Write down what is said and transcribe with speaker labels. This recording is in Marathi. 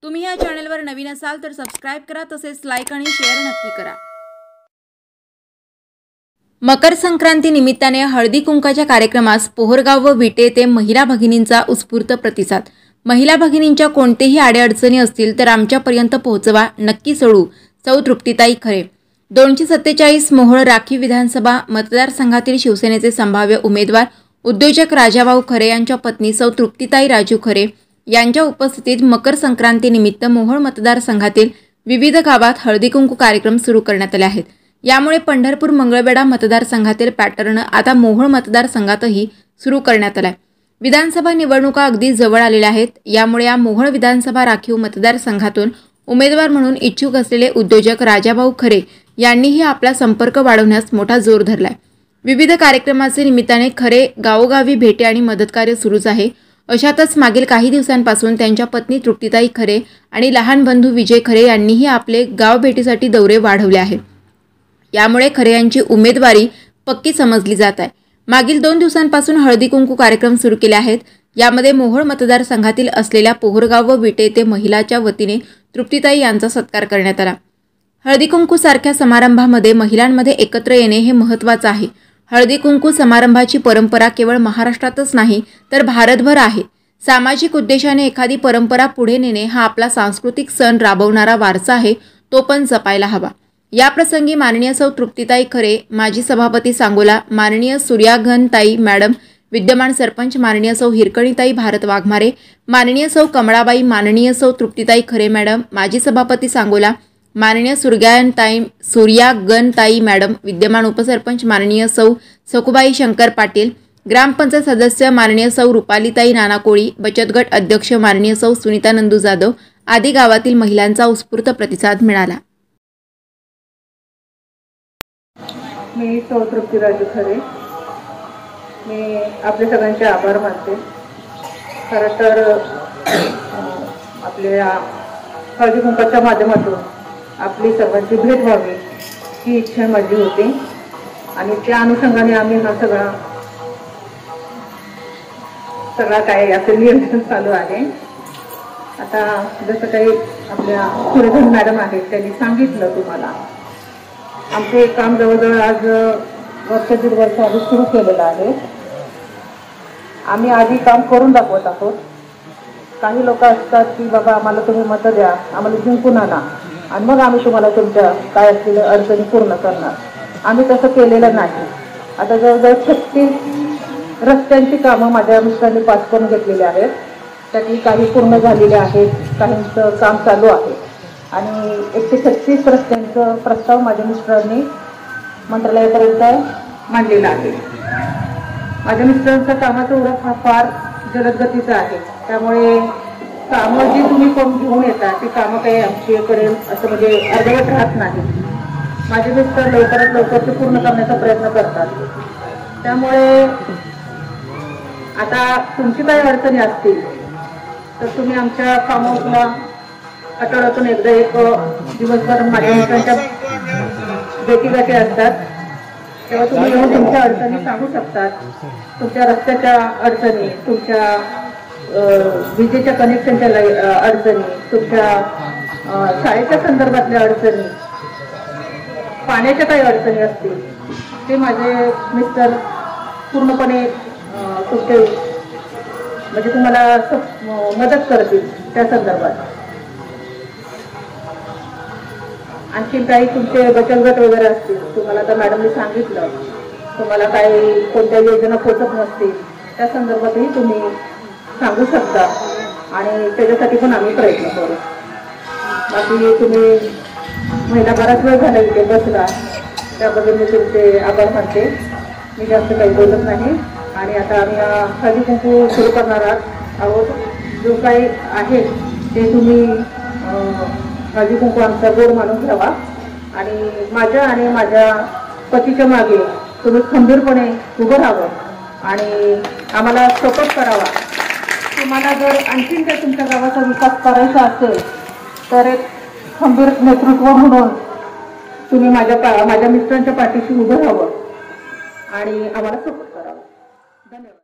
Speaker 1: तुम्ही या चॅनलवर नवीन असाल तर सबस्क्राइब करा, तसेच लाईक आणि शेअर नक्की करा। मकर संक्रांती निमित्ताने हळदी कुंकाच्या कार्यक्रमास पोहरगाव व विटे येथे महिला भगिनींचा उत्स्फूर्त प्रतिसाद। महिला भगिनींच्या कोणतेही अडीअडचणी असतील तर आमच्यापर्यंत पोहोचवा, नक्की सोडू। सौ तृप्तीताई खरे। 247 मोहोळ राखीव विधानसभा मतदारसंघातील शिवसेनेचे संभाव्य उमेदवार उद्योजक राजाभाऊ खरे यांच्या पत्नी सौ तृप्तीताई राजू खरे यांच्या उपस्थितीत मकर संक्रांती निमित्त मोहोळ मतदारसंघातील विविध गावात हळदी कुंकू कार्यक्रम सुरू करण्यात आले आहेत। यामुळे पंढरपूर मंगळवेढा मतदारसंघातील पॅटर्न आता मोहोळ मतदारसंघातही सुरू करण्यात आला आहे। विधानसभा निवडणुका अगदी जवळ आलेल्या आहेत। यामुळे या मोहोळ विधानसभा राखीव मतदारसंघातून उमेदवार म्हणून इच्छुक असलेले उद्योजक राजाभाऊ खरे यांनीही आपला संपर्क वाढवण्यास मोठा जोर धरलाय। विविध कार्यक्रमाचे निमित्ताने खरे गावोगावी भेटी आणि मदतकार्य सुरूच आहे। अशातच मागील काही दिवसांपासून त्यांच्या पत्नी तृप्तीताई खरे आणि लहान बंधू विजय खरे यांनीही आपले गाव भेटीसाठी दौरे वाढवले आहेत। यामुळे खरे यांची उमेदवारी पक्की समजली जात आहे। मागील 2 दिवसांपासून हळदी कुंकू कार्यक्रम सुरू केले आहेत। यामध्ये मोहोळ मतदारसंघातील असलेल्या पोहरगाव व विटे येथे महिलाच्या वतीने तृप्तीताई यांचा सत्कार करण्यात आला। हळदी कुंकू सारख्या समारंभामध्ये महिलांमध्ये एकत्र येणे हे महत्त्वाचे आहे। हळदी कुंकू समारंभाची परंपरा केवळ महाराष्ट्रातच नाही तर भारतभर आहे। सामाजिक उद्देशाने एखादी परंपरा पुढे नेणे हा आपला सांस्कृतिक सण राबवणारा वारसा आहे, तो पण जपायला हवा। या प्रसंगी माननीय सौ तृप्तीताई खरे, माजी सभापती सांगोला, माननीय सूर्यागनताई मॅडम, विद्यमान सरपंच माननीय सौ हिरकणीताई भारत वाघमारे, माननीय सौ कमळाबाई, माननीय सौ तृप्तीताई खरे मॅडम, माजी सभापती सांगोला, माननीय सूर्यागनताई मॅडम, विद्यमान उपसरपंच माननीय सौ सकुबाई शंकर पाटील, ग्रामपंचायत सदस्य माननीय सौ रुपालीताई नाना कोळी, बचत गट अध्यक्ष माननीय सौ सुनीता नंदू जाधव आदी गावातील महिलांचा उत्स्फूर्त प्रतिसाद मिळाला।
Speaker 2: मी सौ तृप्ती राजू खरे। मी आपले सगळ्यांचे आभार मानते। खरं तर आपल्या हळदी कुंकाच्या माध्यमातून आपली सर्वांची भेट व्हावी ही इच्छा माझी होती आणि त्या अनुषंगाने आम्ही हा सगळा काय आपले नियोजन चालू आहे। आता जसं काही आपल्या सूर्यगन मॅडम आहेत त्यांनी सांगितलं तुम्हाला, आमचे काम जवळजवळ आज 1.5 वर्ष आधी सुरू केलेलं आहे। आम्ही आधी काम करून दाखवत आहोत। काही लोक असतात की बाबा आम्हाला तुम्ही मतं द्या, आम्हाला जिंकून आणा आणि मग आम्ही तुम्हाला तुमच्या काय असलेल्या अडचणी पूर्ण करणार। आम्ही तसं केलेलं नाही। आता जवळजवळ 36 रस्त्यांची कामं माझ्या मिस्टरांनी पास करून घेतलेली आहेत। त्यातली काही पूर्ण झालेली आहेत, काहींचं काम चालू आहे आणि 136 रस्त्यांचं प्रस्ताव माझ्या मिस्टरांनी मंत्रालयापर्यंत मांडलेला आहे। माझ्या मिस्टरांचा कामाचा उरक हा फार जलद गतीचा आहे, त्यामुळे कामं जी तुम्ही कोण घेऊन येता ती कामं काही आमच्याकडे असं म्हणजे अर्धवट राहत नाही। माझे मिस्टर लवकरात लवकर ते पूर्ण करण्याचा प्रयत्न करतात। त्यामुळे आता तुमची काही अडचणी असतील तर तुम्ही आमच्या फार्म हाऊसला आठवड्यातून एकदा एक दिवसभर माझ्या मिस्टरांच्या भेटीगाठी असतात, तेव्हा तुम्ही येऊन तुमच्या अडचणी सांगू शकतात। तुमच्या रस्त्याच्या अडचणी, तुमच्या विजेच्या कनेक्शनच्या अडचणी, तुमच्या शाळेच्या संदर्भातल्या अडचणी, पाण्याच्या काही अडचणी असतील ते माझे मिस्टर पूर्णपणे तुमचे म्हणजे तुम्हाला मदत करतील त्या संदर्भात। आणखी काही तुमचे बचत गट वगैरे असतील, तुम्हाला तर मॅडमने सांगितलं तुम्हाला काही कोणत्या योजना पोचत नसतील त्या संदर्भातही तुम्ही सांगू शकता आणि त्याच्यासाठी पण आम्ही प्रयत्न करू। बाकी तुम्ही महिला बराच वेळ झाला इथे बसला, त्याबद्दल मी तुमचे आभार मानते। मी जास्त काही बोलत नाही आणि आता आम्ही हळदी कुंकू सुरू करणार आहोत। जो काही आहे ते तुम्ही हळदी कुंकू आमचा गोड मानून घ्यावा आणि माझ्या आणि माझ्या पतीच्या मागे तुम्ही खंबीरपणे उभं राहावं आणि आम्हाला सपोर्ट करावा। तुम्हाला जर आणखीन काही तुमच्या गावाचा विकास करायचा असेल तर एक खंबीर नेतृत्व म्हणून तुम्ही माझ्या मिस्टरांच्या पाठीशी उभं राहावं आणि आम्हाला सपोर्ट करावा। धन्यवाद।